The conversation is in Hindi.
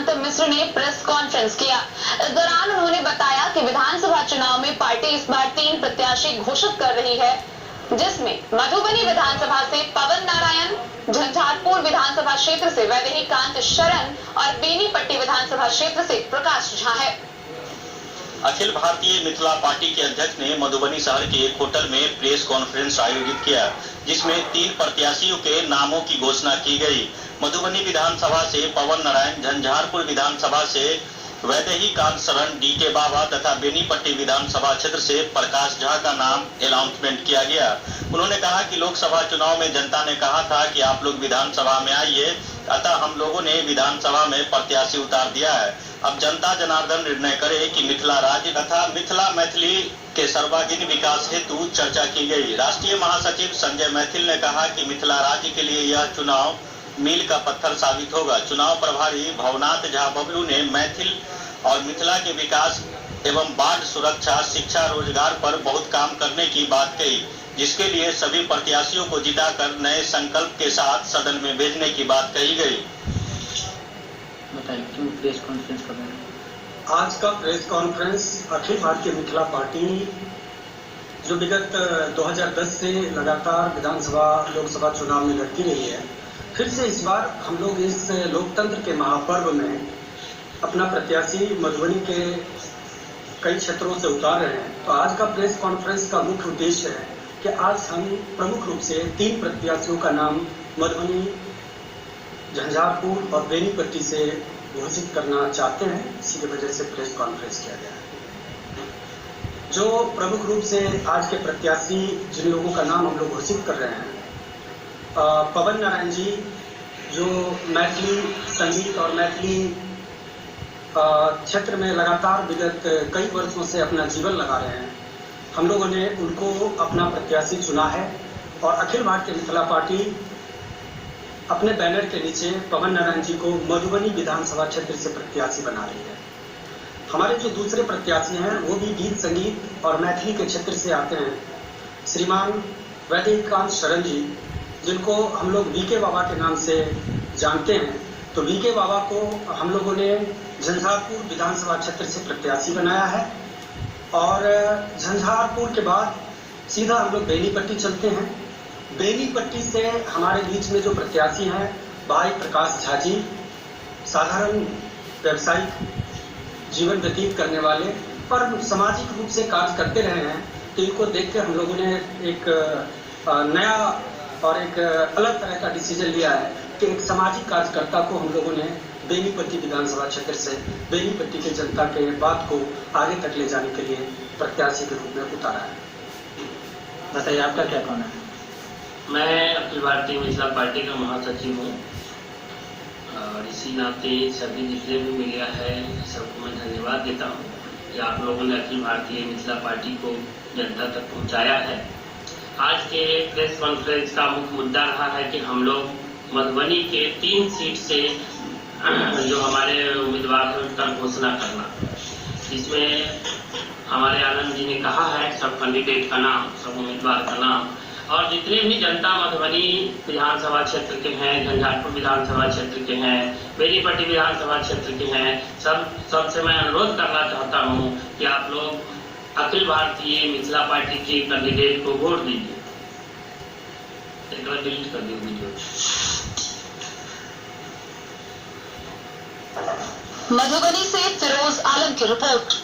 प्रशांत मिश्र ने प्रेस कॉन्फ्रेंस किया। इस दौरान उन्होंने बताया कि विधानसभा चुनाव में पार्टी इस बार 3 प्रत्याशी घोषित कर रही है, जिसमें मधुबनी विधानसभा से पवन नारायण, झंझारपुर विधानसभा क्षेत्र से वैदेहीकांत शरण और बेनीपट्टी विधानसभा क्षेत्र से प्रकाश झा है। अखिल भारतीय मिथिला पार्टी के अध्यक्ष ने मधुबनी शहर के एक होटल में प्रेस कॉन्फ्रेंस आयोजित किया, जिसमें 3 प्रत्याशियों के नामों की घोषणा की गई। मधुबनी विधानसभा से पवन नारायण, झंझारपुर विधानसभा से वैदेहीकांत शरण, डीके बाबा तथा बेनीपट्टी विधानसभा क्षेत्र से प्रकाश झा का नाम अनाउंसमेंट किया गया। उन्होंने कहा कि लोकसभा चुनाव में जनता ने कहा था कि आप लोग विधानसभा में आइए, अतः हम लोगों ने विधानसभा में प्रत्याशी उतार दिया है। अब जनता जनार्दन निर्णय करे कि मिथिला राज्य तथा मिथिला मैथिली के सर्वांगीण विकास हेतु चर्चा की गई। राष्ट्रीय महासचिव संजय मैथिल ने कहा कि मिथिला राज्य के लिए यह चुनाव मील का पत्थर साबित होगा। चुनाव प्रभारी भवनाथ झा बबलू ने मैथिल और मिथिला के विकास एवं बाढ़ सुरक्षा, शिक्षा, रोजगार पर बहुत काम करने की बात कही, जिसके लिए सभी प्रत्याशियों को जिताकर नए संकल्प के साथ सदन में भेजने की बात कही गई। बताइए क्यों प्रेस कॉन्फ्रेंस कर रहे हैं? आज का press conference Akhil Bharatiya Mithila party जो विगत 2010 से लगातार विधानसभा लोकसभा चुनाव में लड़ती रही है, फिर से इस बार हम लोग इस लोकतंत्र के महापर्व में अपना प्रत्याशी मधुबनी के कई क्षेत्रों से उतार रहे हैं। तो आज का प्रेस कॉन्फ्रेंस का मुख्य उद्देश्य है कि आज हम प्रमुख रूप से 3 प्रत्याशियों का नाम मधुबनी, झंझारपुर और बेनीपट्टी से घोषित करना चाहते हैं। इसी वजह से प्रेस कॉन्फ्रेंस किया गया है। जो प्रमुख रूप से आज के प्रत्याशी जिन लोगों का नाम हम लोग घोषित कर रहे हैं, पवन नारायण जी जो मैथिली संगीत और मैथिली क्षेत्र में लगातार विगत कई वर्षों से अपना जीवन लगा रहे हैं, हम लोगों ने उनको अपना प्रत्याशी चुना है। और अखिल भारतीय मिथिला पार्टी अपने बैनर के नीचे पवन नारायण जी को मधुबनी विधानसभा क्षेत्र से प्रत्याशी बना रही है। हमारे जो दूसरे प्रत्याशी हैं वो भी गीत संगीत और मैथिली के क्षेत्र से आते हैं, श्रीमान वैदेहीकांत शरण जी, जिनको हम लोग वीके बाबा के नाम से जानते हैं। तो वीके बाबा को हम लोगों ने झंझारपुर विधानसभा क्षेत्र से प्रत्याशी बनाया है। और झंझारपुर के बाद सीधा हम लोग बेनीपट्टी चलते हैं। बेनीपट्टी से हमारे बीच में जो प्रत्याशी हैं भाई प्रकाश झा जी, साधारण व्यवसायिक जीवन व्यतीत करने वाले पर सामाजिक रूप से कार्य करते रहे हैं। तो इनको देख के हम लोगों ने एक नया और एक अलग तरह का डिसीजन लिया है कि एक सामाजिक कार्यकर्ता को हम लोगों ने बेनीपट्टी विधानसभा क्षेत्र से बेनीपट्टी के जनता के बात को आगे तक ले जाने के लिए प्रत्याशी के रूप में उतारा है। बताइए आपका क्या कहना है? मैं अखिल भारतीय मिथिला पार्टी का महासचिव हूँ और इसी नाते सभी जितने भी मीडिया है सबको मैं धन्यवाद देता हूँ कि आप लोगों ने अखिल भारतीय मिथिला पार्टी को जनता तक पहुँचाया है। आज के प्रेस कॉन्फ्रेंस का मुख्य मुद्दा रहा है कि हम लोग मधुबनी के 3 सीट से जो हमारे उम्मीदवार हैं उनका घोषणा करना, जिसमें हमारे आनंद जी ने कहा है सब कैंडिडेट का नाम, सब उम्मीदवार का नाम, और जितने भी जनता मधुबनी विधानसभा क्षेत्र के हैं, झंझारपुर विधानसभा क्षेत्र के हैं, बेनीपट्टी विधानसभा क्षेत्र के हैं, सबसे मैं अनुरोध करना चाहता हूँ कि आप लोग अखिल भारतीय मिथिला पार्टी के कैंडिडेट को वोट दीजिए। एक बार डिलीट कर दिए वीडियो। मधुबनी से फिरोज आलम की रिपोर्ट।